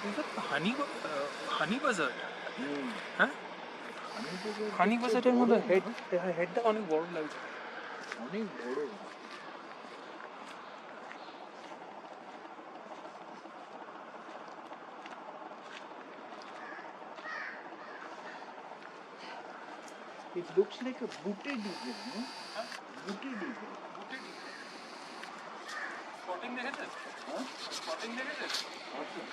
Is it honey buzzard? হ্যাঁ হানি বাজারের মধ্যে হেডটা অনেক বড় লাগছে অনেক বড় It looks like a booted eagle, no? Huh? Booted eagle. Spotting দেখেছেন Huh? স্পটিং দেখেছেন Awesome.